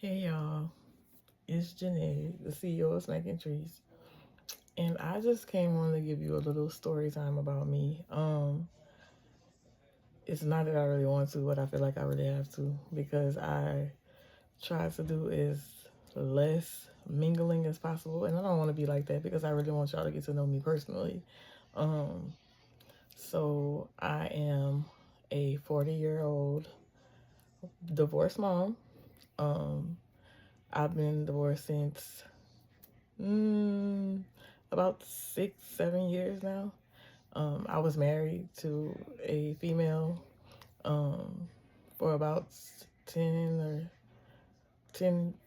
Hey y'all, it's Janae, the CEO of Snacking Trees, and I just came on to give you a little story time about me. It's not that I really want to, but I feel like I really have to because I try to do as less mingling as possible, and I don't want to be like that because I really want y'all to get to know me personally. Um, so I am a 40-year-old divorced mom. Um, I've been divorced since Mm, about 6, 7 years now. I was married to a female um, for about 10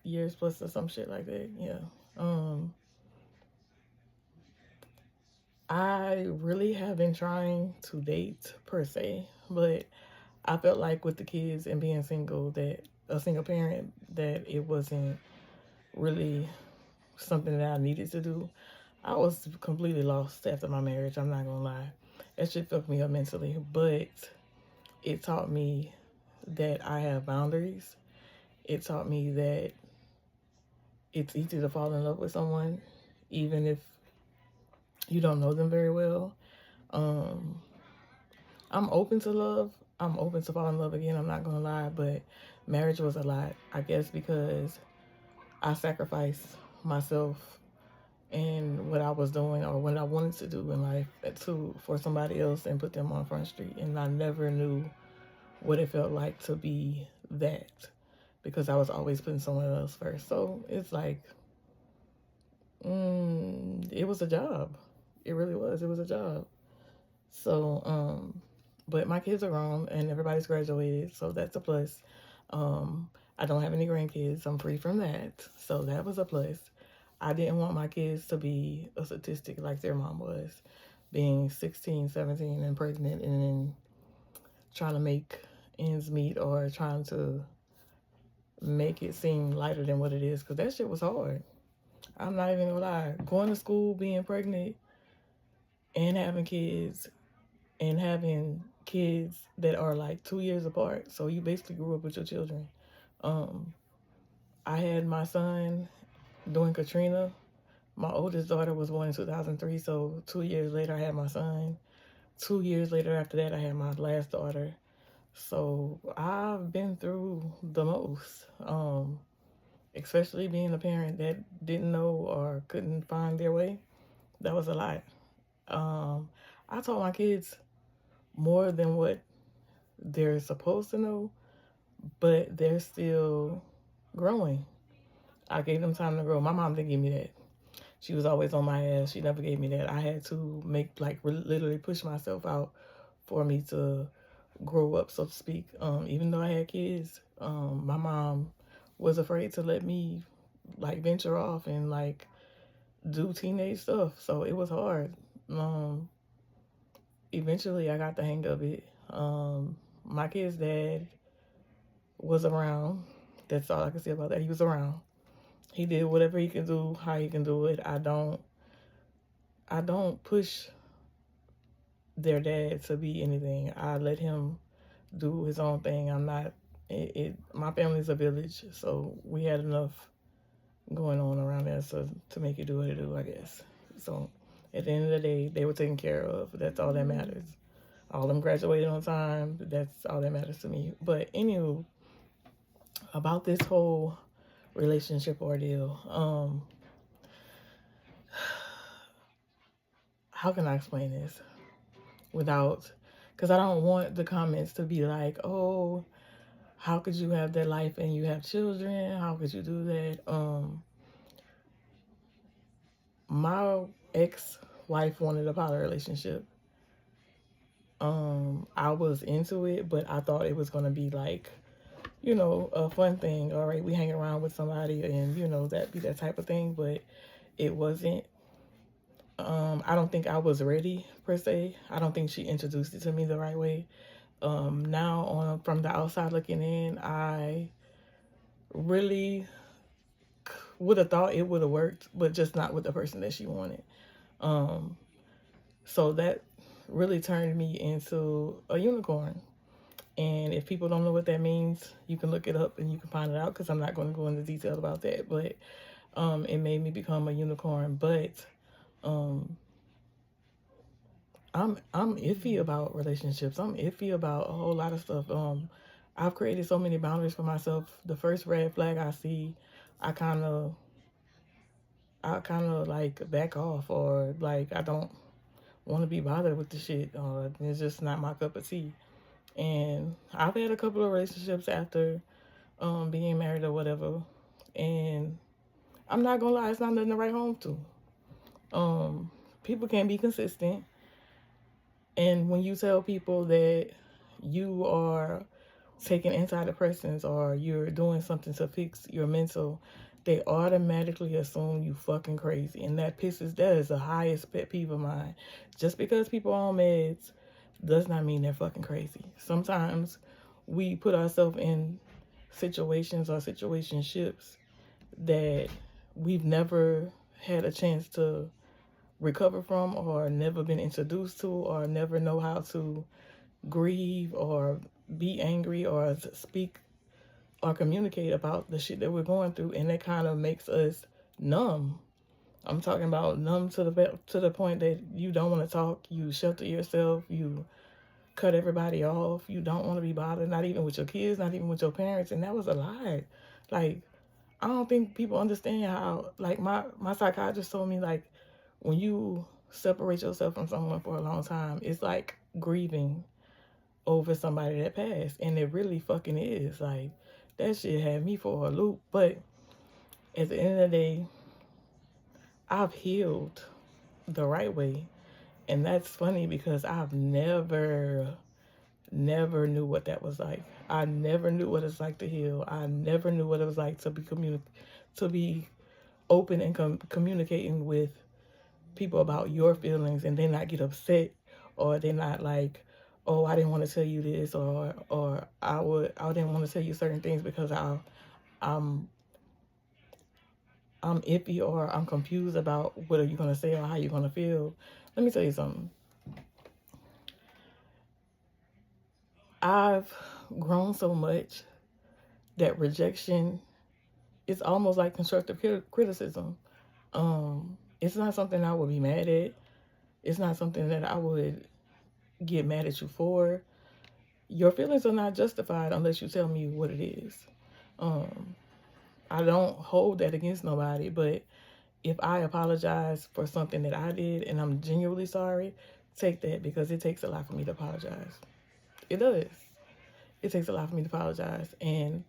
years plus or some shit like that. Yeah. Um, I really have been trying to date per se, but I felt like with the kids and being single, that a single parent, that it wasn't really something that I needed to do. I was completely lost after my marriage. I'm not gonna lie. That shit fucked me up mentally, but it taught me that I have boundaries. It taught me that it's easy to fall in love with someone, even if you don't know them very well. Um, I'm open to love. I'm open to fall in love again. I'm not gonna lie, but marriage was a lot. I guess because I sacrificed myself and what I was doing or what I wanted to do in life to for somebody else and put them on Front Street. And I never knew what it felt like to be that because I was always putting someone else first. So it's like, it was a job. It really was. It was a job. So, but my kids are grown and everybody's graduated, so that's a plus. Um, I don't have any grandkids. I'm free from that. So that was a plus. I didn't want my kids to be a statistic like their mom was, being 16, 17 and pregnant and then trying to make ends meet or trying to make it seem lighter than what it is because that shit was hard. I'm not even gonna lie. Going to school, being pregnant, and having kids and having kids that are like 2 years apart. So you basically grew up with your children. Um, I had my son during Katrina. My oldest daughter was born in 2003, so 2 years later I had my son. 2 years later after that I had my last daughter. So I've been through the most, especially being a parent that didn't know or couldn't find their way. That was a lot. Um, I taught my kids more than what they're supposed to know, but they're still growing. I gave them time to grow. My mom didn't give me that. She was always on my ass. She never gave me that. I had to make like literally push myself out for me to grow up, so to speak. Even though I had kids, my mom was afraid to let me like venture off and like do teenage stuff. So it was hard. Um, Eventually, I got the hang of it. My kid's dad was around. That's all I can say about that. He was around. He did whatever he can do, how he can do it. I don't push their dad to be anything. I let him do his own thing. I'm not my family's a village, so we had enough going on around there so to make it do what it do, I guess. So at the end of the day, they were taken care of. That's all that matters. All of them graduated on time. That's all that matters to me. But anywho, about this whole relationship ordeal, how can I explain this without? Because I don't want the comments to be like, "Oh, how could you have that life and you have children? How could you do that?" My ex-wife wanted a poly relationship. I was into it, but I thought it was gonna be like, a fun thing. All right, we hang around with somebody and that be that type of thing, but it wasn't. I don't think I was ready per se. I don't think she introduced it to me the right way. Now on from the outside looking in, I really would have thought it would have worked, but just not with the person that she wanted. Um, so that really turned me into a unicorn. And if people don't know what that means, you can look it up and you can find it out, because I'm not going to go into detail about that. But it made me become a unicorn. But um, I'm iffy about relationships. I'm iffy about a whole lot of stuff. I've created so many boundaries for myself. The first red flag I see, I kind of like back off, or like I don't want to be bothered with the shit. It's just not my cup of tea. And I've had a couple of relationships after being married or whatever, and I'm not gonna lie, it's not nothing to write home to. People can be consistent, and when you tell people that you are taking antidepressants or you're doing something to fix your mental, they automatically assume you fucking crazy. And that is the highest pet peeve of mine. Just because people are on meds does not mean they're fucking crazy. Sometimes we put ourselves in situations or situationships that we've never had a chance to recover from, or never been introduced to, or never know how to grieve or be angry or speak or communicate about the shit that we're going through, and that kind of makes us numb. I'm talking about numb to the point that you don't want to talk, you shelter yourself, you cut everybody off, you don't want to be bothered, not even with your kids, not even with your parents, and that was a lie. Like, I don't think people understand how, like, my psychiatrist told me, like, when you separate yourself from someone for a long time, it's like grieving over somebody that passed, and it really fucking is. Like, that shit had me for a loop. But at the end of the day, I've healed the right way. And that's funny because I've never knew what that was like. I never knew what it's like to heal. I never knew what it was like to be open and communicating with people about your feelings, and they not get upset, or they not like, oh, I didn't want to tell you this, or I didn't want to tell you certain things because I'm I'm iffy, or I'm confused about what are you gonna say or how you're gonna feel. Let me tell you something. I've grown so much that rejection is almost like constructive criticism. It's not something I would be mad at. It's not something that I would get mad at you for. Your feelings are not justified unless you tell me what it is. Um, I don't hold that against nobody, but if I apologize for something that I did and I'm genuinely sorry, take that, because it takes a lot for me to apologize. It does. It takes a lot for me to apologize. And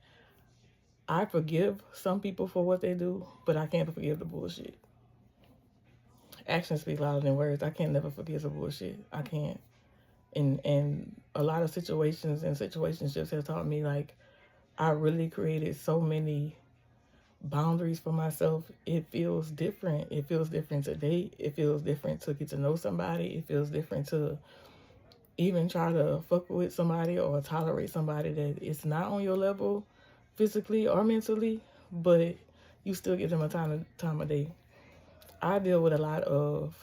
I forgive some people for what they do, but I can't forgive the bullshit. Actions speak louder than words. I can't never forgive the bullshit. I can't. And a lot of situations and situationships have taught me, like, I really created so many boundaries for myself. It feels different. It feels different to date. It feels different to get to know somebody. It feels different to even try to fuck with somebody or tolerate somebody that it's not on your level physically or mentally, but you still give them a time of day. I deal with a lot of,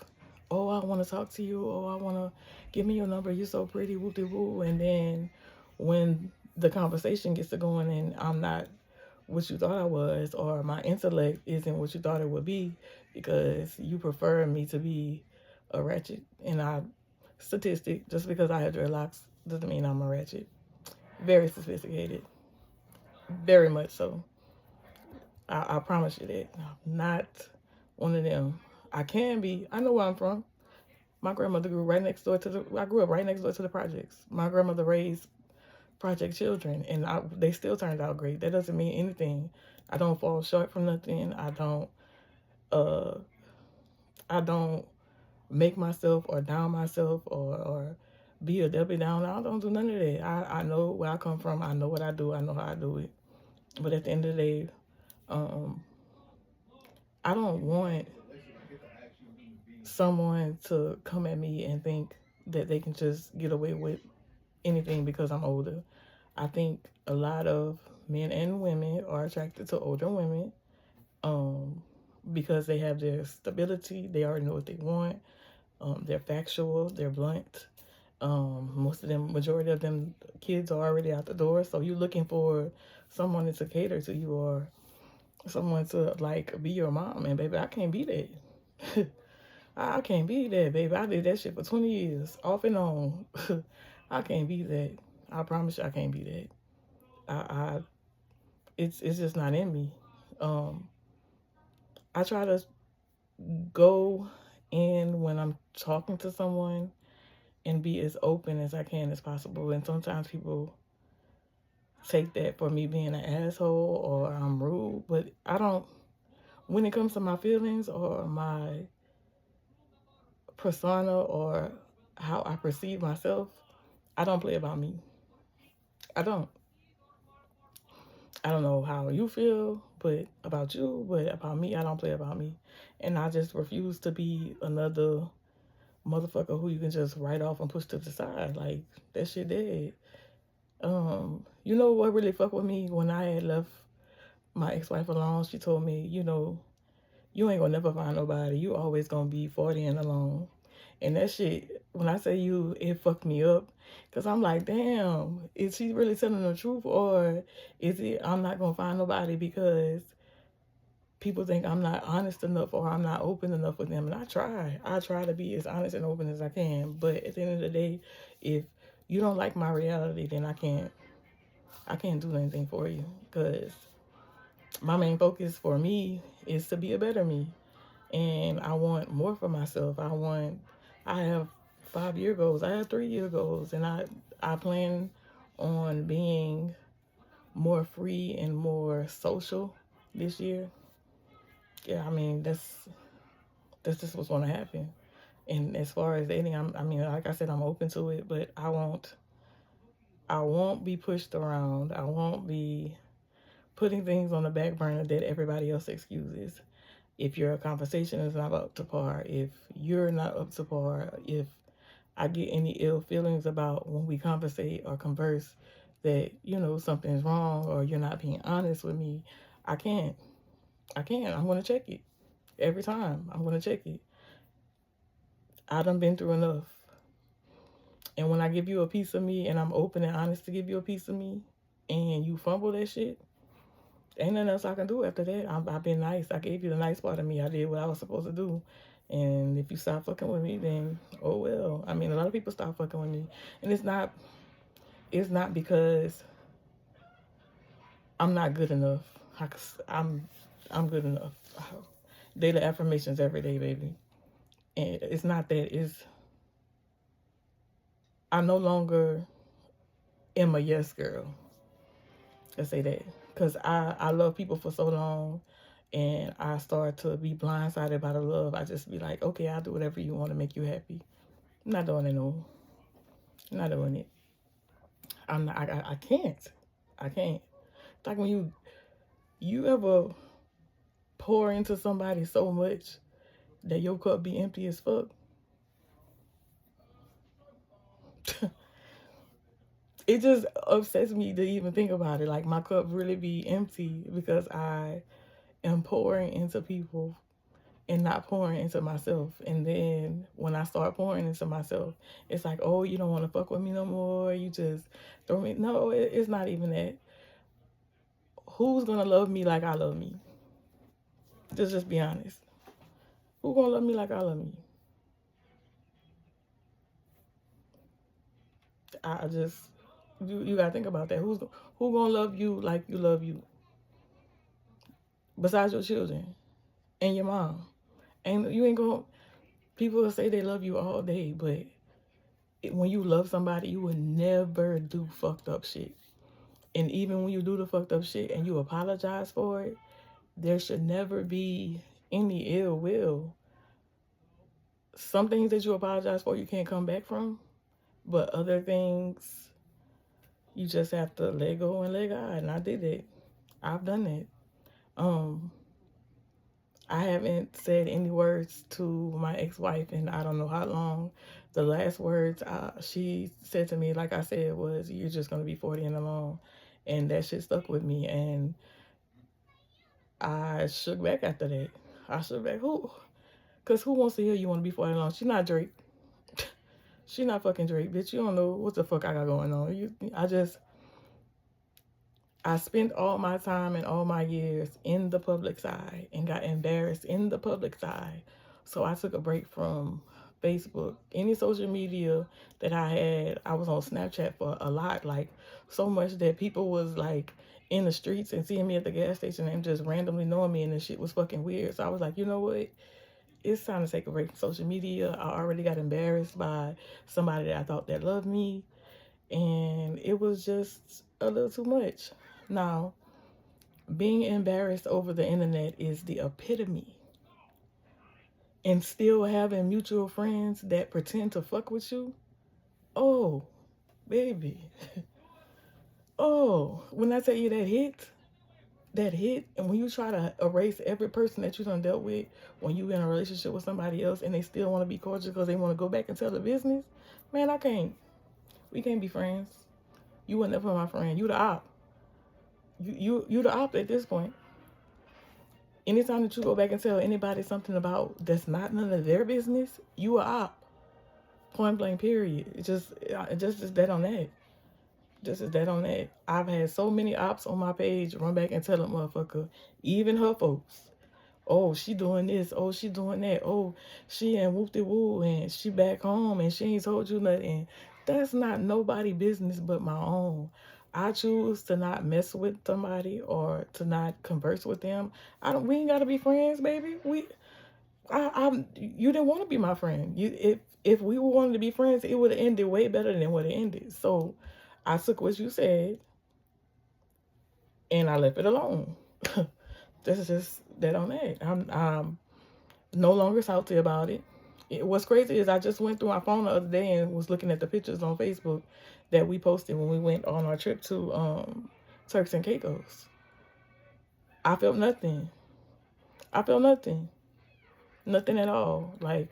oh, I want to talk to you. Oh, I want to give me your number. You're so pretty, woo de woo. And then when the conversation gets to going and I'm not what you thought I was, or my intellect isn't what you thought it would be, because you prefer me to be a ratchet. And statistic, just because I have dreadlocks doesn't mean I'm a ratchet. Very sophisticated, very much so. I promise you that. I'm not one of them. I can be. I know where I'm from. My grandmother grew right next door to the. I grew up right next door to the projects. My grandmother raised project children, and they still turned out great. That doesn't mean anything. I don't fall short from nothing. Uh, I don't make myself or down myself, or be a Debbie Downer. I don't do none of that. I know where I come from. I know what I do. I know how I do it. But at the end of the day, um, I don't want someone to come at me and think that they can just get away with anything because I'm older. I think a lot of men and women are attracted to older women, um, because they have their stability. They already know what they want. They're factual. They're blunt. Most of them, majority of them kids are already out the door. So you're looking for someone to cater to you or someone to like be your mom. And baby, I can't be that. I can't be that, baby. I did that shit for 20 years, off and on. I can't be that. I promise you, I can't be that. I it's just not in me. Um, I try to go in when I'm talking to someone and be as open as I can as possible. And sometimes people take that for me being an asshole or I'm rude, but I don't. When it comes to my feelings or my persona or how I perceive myself, I don't play about me. I don't. I don't know how you feel, but about you, but about me, I don't play about me. And I just refuse to be another motherfucker who you can just write off and push to the side. Like, that shit dead. You know what really fucked with me when I had left my ex-wife alone? She told me, you ain't gonna never find nobody. You always gonna be 40 and alone. And that shit, when I say you, it fucked me up. Cause I'm like, damn, is she really telling the truth? Or is it I'm not gonna find nobody because people think I'm not honest enough or I'm not open enough with them? And I try. I try to be as honest and open as I can. But at the end of the day, if you don't like my reality, then I can't do anything for you. Cause my main focus for me is to be a better me. And I want more for myself. I have 5 year goals. I have 3 year goals, and I plan on being more free and more social this year. Yeah, I mean that's just what's going to happen. And as far as dating, I mean, like I said, I'm open to it, but I won't be pushed around. I won't be putting things on the back burner that everybody else excuses. If your conversation is not up to par, if you're not up to par, if I get any ill feelings about when we conversate or converse that, something's wrong or you're not being honest with me, I can't. I can't. I'm going to check it. Every time, I'm going to check it. I done been through enough. And when I give you a piece of me and I'm open and honest to give you a piece of me and you fumble that shit, ain't nothing else I can do after that. I've been nice. I gave you the nice part of me. I did what I was supposed to do. And if you stop fucking with me, then oh well. I mean, a lot of people stop fucking with me, and it's not because I'm not good enough. I'm good enough. Daily affirmations every day, baby. And it's not that. It's I no longer am a yes girl. Let's say that because I love people for so long, and I start to be blindsided by the love. I just be like, okay, I'll do whatever you want to make you happy. I'm not doing it no. I'm not doing it. I'm not. I can't. I can't. It's like when you ever pour into somebody so much that your cup be empty as fuck. It just upsets me to even think about it. Like my cup really be empty because I am pouring into people and not pouring into myself. And then when I start pouring into myself, it's like, oh, you don't want to fuck with me no more. You just throw me. No, it's not even that. Who's gonna love me like I love me? Just be honest. Who gonna love me like I love me? I just you gotta think about that. Who gonna love you like you love you? Besides your children and your mom. And you ain't gonna. People will say they love you all day, but when you love somebody, you would never do fucked up shit. And even when you do the fucked up shit and you apologize for it, there should never be any ill will. Some things that you apologize for, you can't come back from, but other things, you just have to let go and let God. And I did it. I've done it. Um, I haven't said any words to my ex-wife in I don't know how long. The last words she said to me, like I said, was, "You're just gonna be 40 and alone," and that shit stuck with me. And I shook back after that. I shook back. Cause who wants to hear you want to be 40 and alone? She's not Drake. She not fucking Drake, bitch. You don't know what the fuck I got going on. I spent all my time and all my years in the public's eye and got embarrassed in the public's eye. So I took a break from Facebook, any social media that I had. I was on Snapchat for a lot, like so much that people was like in the streets and seeing me at the gas station and just randomly knowing me, and the shit was fucking weird. So I was like, you know what? It's time to take a break from social media. I already got embarrassed by somebody that I thought that loved me, and it was just a little too much. Now, being embarrassed over the internet is the epitome. And still having mutual friends that pretend to fuck with you? Oh, baby. Oh, when I tell you that hit, and when you try to erase every person that you done dealt with when you in a relationship with somebody else and they still want to be cordial because they want to go back and tell the business, man, I can't. We can't be friends. You were never my friend. You the op. You the op at this point. Anytime that you go back and tell anybody something about that's not none of their business, you a op. Point blank. Period. Just as that on that. Just as that on that. I've had so many ops on my page run back and tell a motherfucker, even her folks. Oh, she doing this. Oh, she doing that. Oh, she and whoop de woo and she back home and she ain't told you nothing. That's not nobody business but my own. I choose to not mess with somebody or to not converse with them. We ain't gotta be friends, baby. You didn't want to be my friend. If we wanted to be friends, it would have ended way better than what it ended. So I took what you said and I left it alone. This is just that on that. I'm no longer salty about it. What's crazy is I just went through my phone the other day and was looking at the pictures on Facebook that we posted when we went on our trip to Turks and Caicos. I felt nothing. I felt nothing. Nothing at all. Like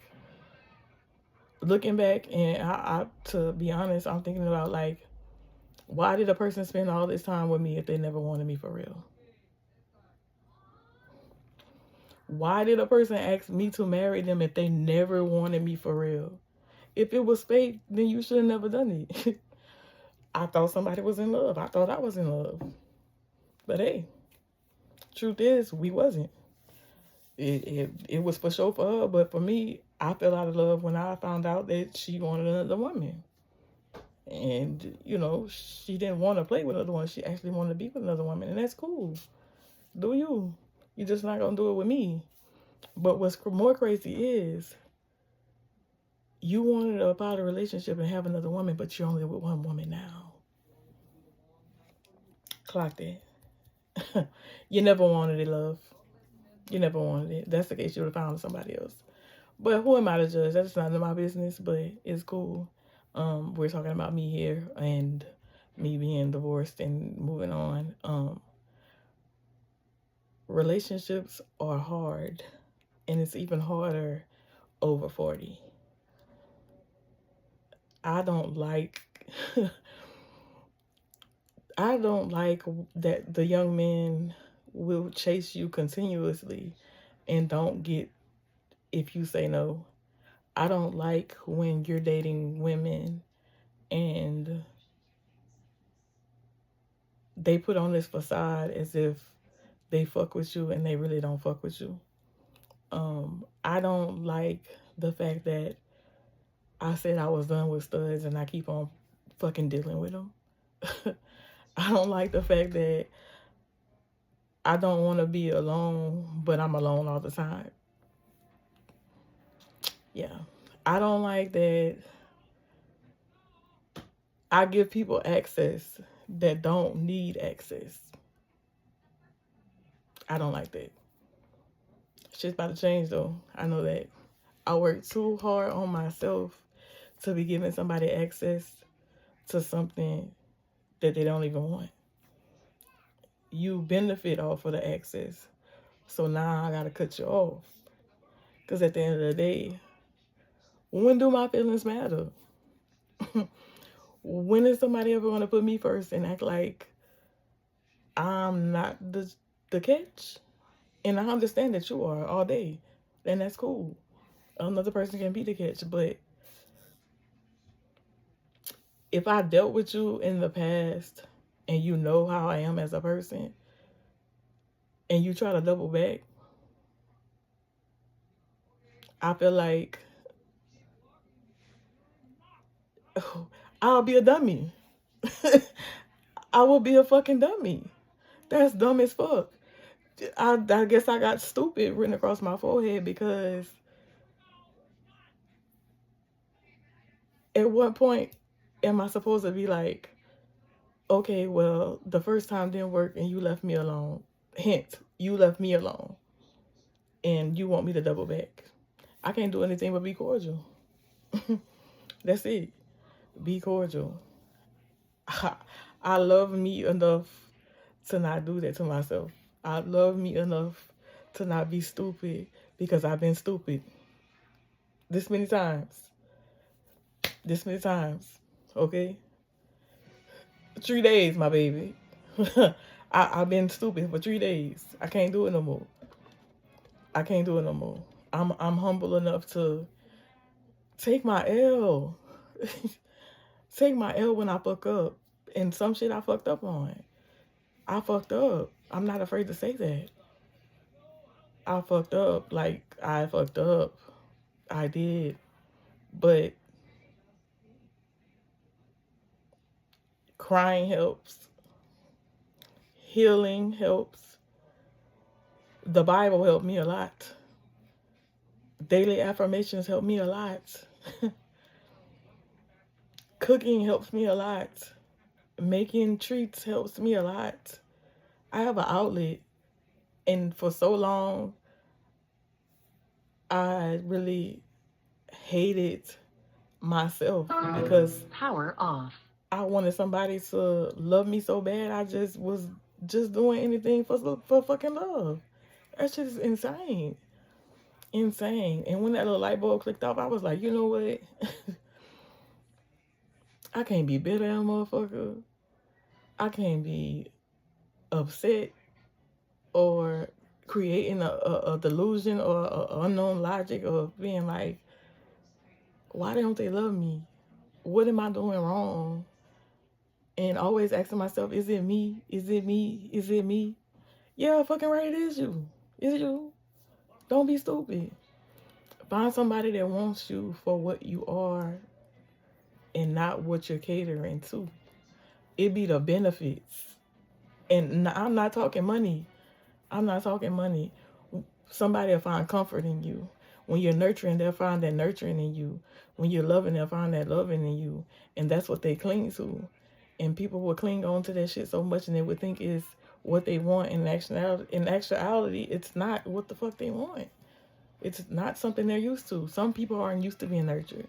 looking back, and to be honest, I'm thinking about like, why did a person spend all this time with me if they never wanted me for real? Why did a person ask me to marry them if they never wanted me for real? If it was fake, then you should have never done it. I thought somebody was in love. I thought I was in love. But hey, truth is, we wasn't. It was for sure for her, but for me, I fell out of love when I found out that she wanted another woman. And, she didn't want to play with another one. She actually wanted to be with another woman, and that's cool. Do you? You're just not going to do it with me. But what's more crazy is you wanted to about a relationship and have another woman, but you're only with one woman now. Clock that. You never wanted it, love. You never wanted it. That's the case. You would have found somebody else. But who am I to judge? That's none of my business, but it's cool. We're talking about me here and me being divorced and moving on. Relationships are hard, and it's even harder over 40. I don't like I don't like that the young men will chase you continuously and don't get if you say no. I don't like when you're dating women and they put on this facade as if they fuck with you and they really don't fuck with you. I don't like the fact that I said I was done with studs and I keep on fucking dealing with them. I don't like the fact that I don't want to be alone, but I'm alone all the time. Yeah. I don't like that I give people access that don't need access. I don't like that. Shit's about to change though. I know that. I work too hard on myself to be giving somebody access to something that they don't even want. You benefit off of the access. So now I gotta cut you off. Because at the end of the day, when do my feelings matter? When is somebody ever gonna put me first and act like I'm not the catch? And I understand that you are all day. And that's cool. Another person can be the catch, but if I dealt with you in the past and you know how I am as a person and you try to double back, I feel like I'll be a dummy. I will be a fucking dummy. That's dumb as fuck. I guess I got stupid written across my forehead because at what point am I supposed to be like, okay, well, the first time didn't work and you left me alone. Hint, you left me alone and you want me to double back. I can't do anything but be cordial. That's it. Be cordial. I love me enough to not do that to myself. I love me enough to not be stupid because I've been stupid this many times. This many times. Okay? 3 days, my baby. I've been stupid for 3 days. I can't do it no more. I can't do it no more. I'm humble enough to take my L. Take my L when I fuck up. And some shit I fucked up on. I fucked up. I'm not afraid to say that. I fucked up. Like, I fucked up. I did. But crying helps. Healing helps. The Bible helped me a lot. Daily affirmations help me a lot. Cooking helps me a lot. Making treats helps me a lot. I have an outlet. And for so long, I really hated myself because power off. I wanted somebody to love me so bad. I just was just doing anything for fucking love. That shit is insane. Insane. And when that little light bulb clicked off, I was like, you know what? I can't be bitter at a motherfucker. I can't be upset or creating a delusion or a unknown logic of being like, why don't they love me? What am I doing wrong? And always asking myself, is it me? Is it me? Is it me? Yeah, fucking right, it is you. It's you. Don't be stupid. Find somebody that wants you for what you are and not what you're catering to. It be the benefits. And I'm not talking money. I'm not talking money. Somebody will find comfort in you. When you're nurturing, they'll find that nurturing in you. When you're loving, they'll find that loving in you. And that's what they cling to. And people will cling on to that shit so much and they would think is what they want. In actuality, it's not what the fuck they want. It's not something they're used to. Some people aren't used to being nurtured.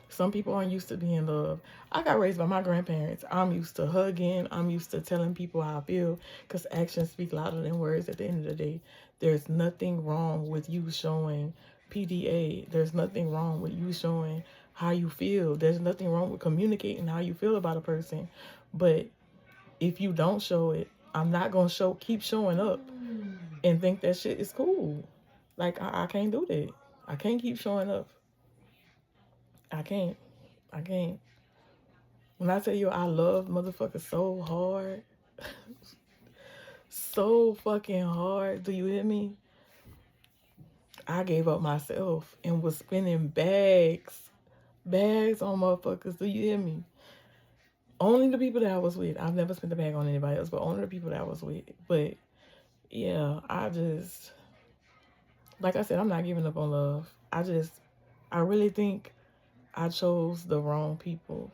Some people aren't used to being loved. I got raised by my grandparents. I'm used to hugging. I'm used to telling people how I feel because actions speak louder than words at the end of the day. There's nothing wrong with you showing PDA. There's nothing wrong with you showing how you feel. There's nothing wrong with communicating how you feel about a person. But if you don't show it, I'm not going to keep showing up and think that shit is cool. Like, I can't do that. I can't keep showing up. I can't. When I tell you I love motherfuckers so hard, so fucking hard, do you hear me? I gave up myself and was spending bags on motherfuckers. Do you hear me? Only the people that I was with. I've never spent a bag on anybody else, but only the people that I was with. But yeah, like I said, I'm not giving up on love. I really think I chose the wrong people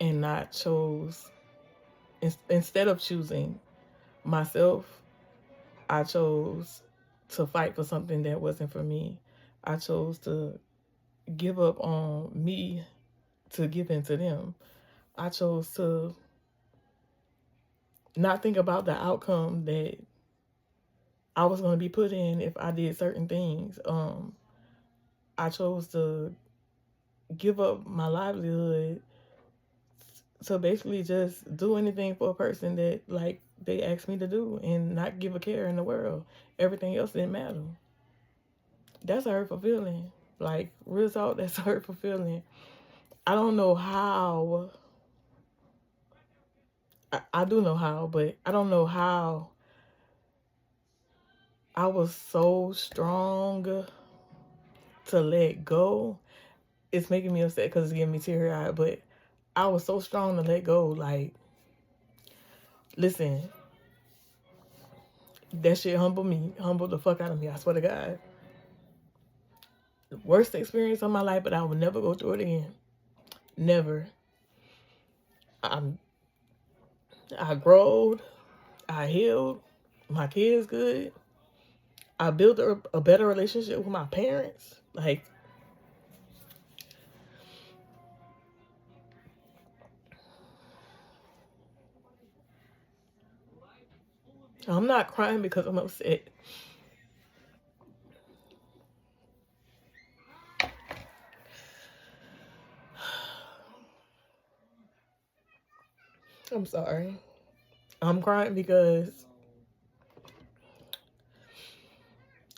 and not chose, instead of choosing myself, I chose to fight for something that wasn't for me. I chose to give up on me to give in to them. I chose to not think about the outcome that I was going to be put in if I did certain things. I chose to give up my livelihood to basically just do anything for a person that like they asked me to do and not give a care in the world. Everything else didn't matter. That's a hurtful feeling. Like, real talk, that's a hurtful feeling. I don't know how. I do know how, but I don't know how I was so strong to let go. It's making me upset because it's giving me teary eyed, but I was so strong to let go. Like, listen, that shit humbled the fuck out of me. I swear to God. The worst experience of my life, but I will never go through it again. Never. I growed. I healed. My kids good. I built a better relationship with my parents. Like, I'm not crying because I'm upset. I'm sorry. I'm crying because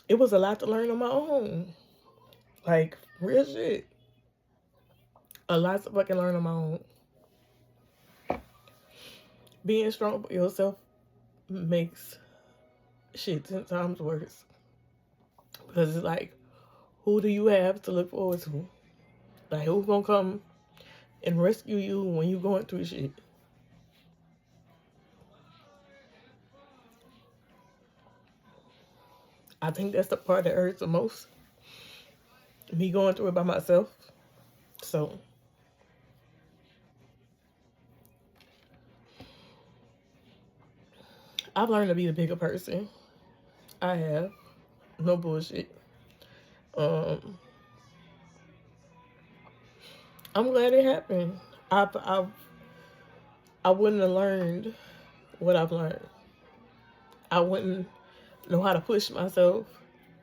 it was a lot to learn on my own. Like, real shit. A lot to fucking learn on my own. Being strong for yourself makes shit 10 times worse. Because it's like, who do you have to look forward to? Like, who's gonna come and rescue you when you're going through shit? I think that's the part that hurts the most. Me going through it by myself. So, I've learned to be the bigger person. I have. No bullshit. Um, I'm glad it happened. I wouldn't have learned what I've learned. I wouldn't know how to push myself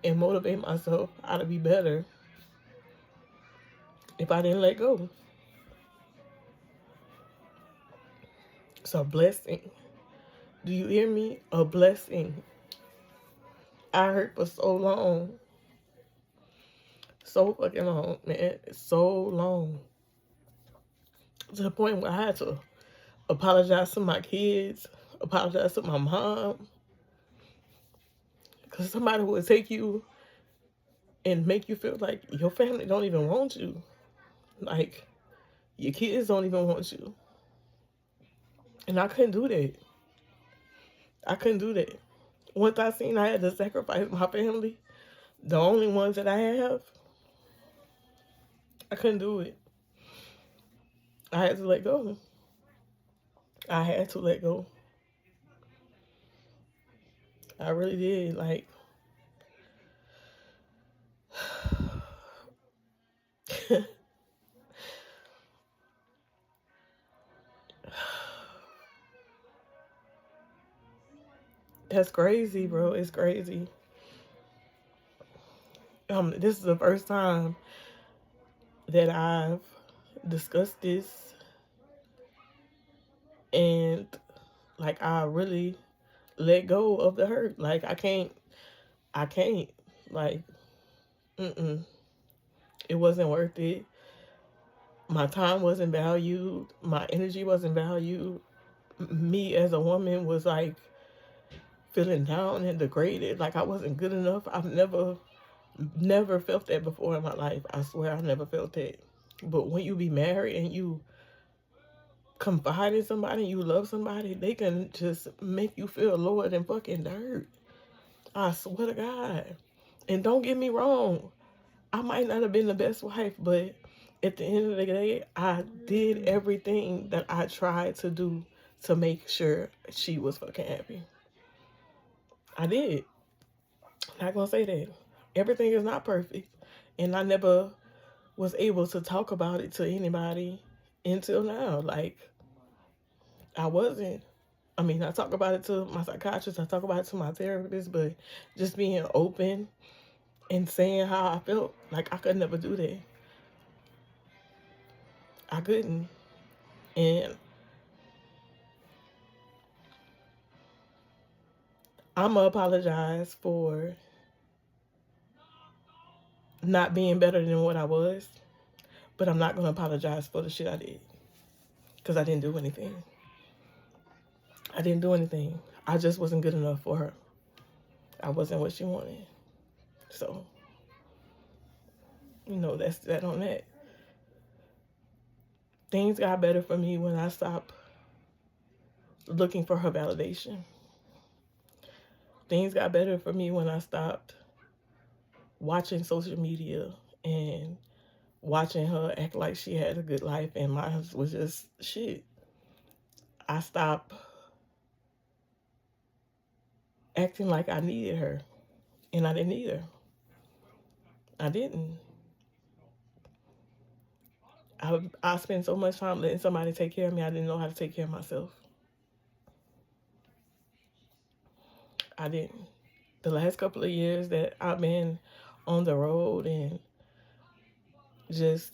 and motivate myself how to be better if I didn't let go. It's a blessing. Do you hear me? A blessing. I hurt for so long. So fucking long, man. So long. To the point where I had to apologize to my kids, apologize to my mom. Because somebody would take you and make you feel like your family don't even want you. Like, your kids don't even want you. And I couldn't do that. I couldn't do that. Once I seen I had to sacrifice my family, the only ones that I have, I couldn't do it. I had to let go. I had to let go. I really did. Like, that's crazy, bro. It's crazy. This is the first time that I've discussed this, and like I really let go of the hurt. Like I can't, like, mm-mm. It wasn't worth it. My time wasn't valued. My energy wasn't valued. Me as a woman was like feeling down and degraded. Like I wasn't good enough. I've never felt that before in my life. I swear I never felt that. But when you be married and you confide in somebody, you love somebody, they can just make you feel lower than fucking dirt. I swear to God. And don't get me wrong, I might not have been the best wife, but at the end of the day, I did everything that I tried to do to make sure she was fucking happy. I did. I'm not gonna say that. Everything is not perfect. And I never was able to talk about it to anybody until now. Like, I wasn't. I mean, I talk about it to my psychiatrist, I talk about it to my therapist, but just being open and saying how I felt, like, I could never do that. I couldn't. And I'm going to apologize for not being better than what I was. But I'm not going to apologize for the shit I did. Because I didn't do anything. I didn't do anything. I just wasn't good enough for her. I wasn't what she wanted. So, that's that on that. Things got better for me when I stopped looking for her validation. Things got better for me when I stopped watching social media and watching her act like she had a good life and mine was just shit. I stopped acting like I needed her, and I didn't either. I didn't. I spent so much time letting somebody take care of me, I didn't know how to take care of myself. I didn't. The last couple of years that I've been on the road and just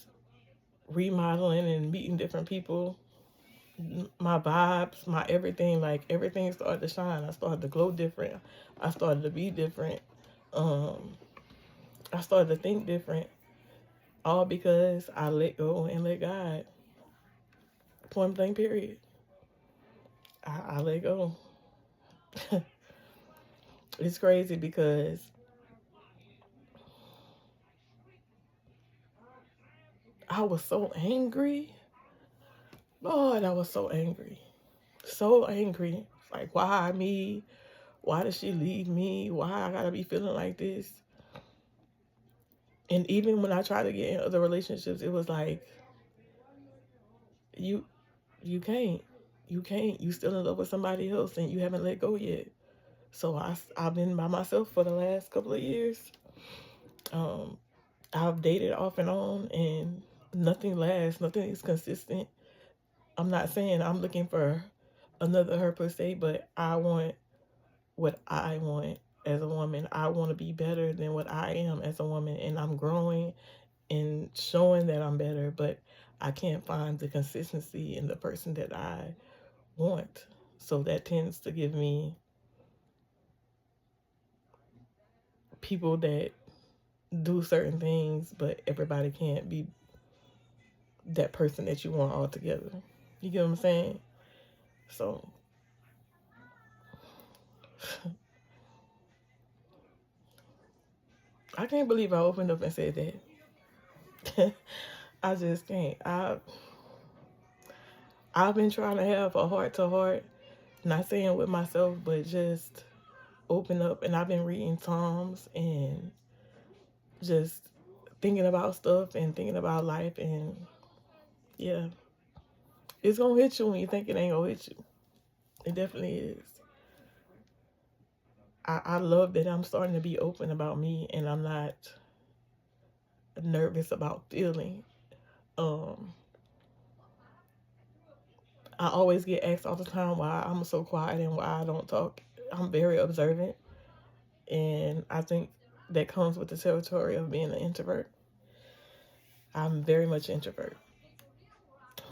remodeling and meeting different people, my vibes, my everything, like everything started to shine. I started to glow different. I started to be different. I started to think different. All because I let go and let God. Point blank period. I let go. It's crazy because I was so angry. Lord, I was so angry. So angry. Like, why me? Why did she leave me? Why I gotta be feeling like this? And even when I tried to get in other relationships, it was like, you can't. You can't. You still in love with somebody else and you haven't let go yet. So I've been by myself for the last couple of years. I've dated off and on and nothing lasts. Nothing is consistent. I'm not saying I'm looking for another her per se, but I want what I want as a woman. I want to be better than what I am as a woman, and I'm growing and showing that I'm better, but I can't find the consistency in the person that I want. So that tends to give me people that do certain things, but everybody can't be that person that you want all together. You get what I'm saying? So I can't believe I opened up and said that. I just can't. I've been trying to have a heart to heart, not saying with myself, but just open up. And I've been reading Psalms and just thinking about stuff and thinking about life. And yeah, it's gonna hit you when you think it ain't gonna hit you. It definitely is. I love that I'm starting to be open about me and I'm not nervous about feeling. I always get asked all the time why I'm so quiet and why I don't talk. I'm very observant, and I think that comes with the territory of being an introvert. I'm very much introvert.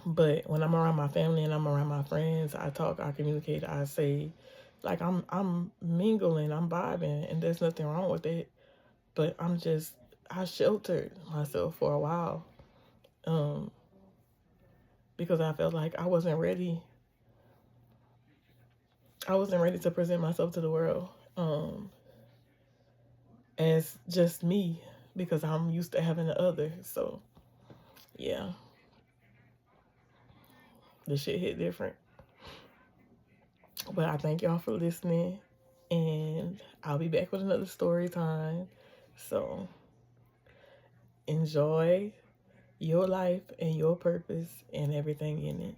But when I'm around my family and I'm around my friends, I talk, I communicate, I say, like I'm mingling, I'm vibing, and there's nothing wrong with it. But I sheltered myself for a while, because I felt like I wasn't ready. I wasn't ready to present myself to the world as just me, because I'm used to having the other. So yeah, the shit hit different. But I thank y'all for listening, and I'll be back with another story time. So enjoy your life and your purpose and everything in it.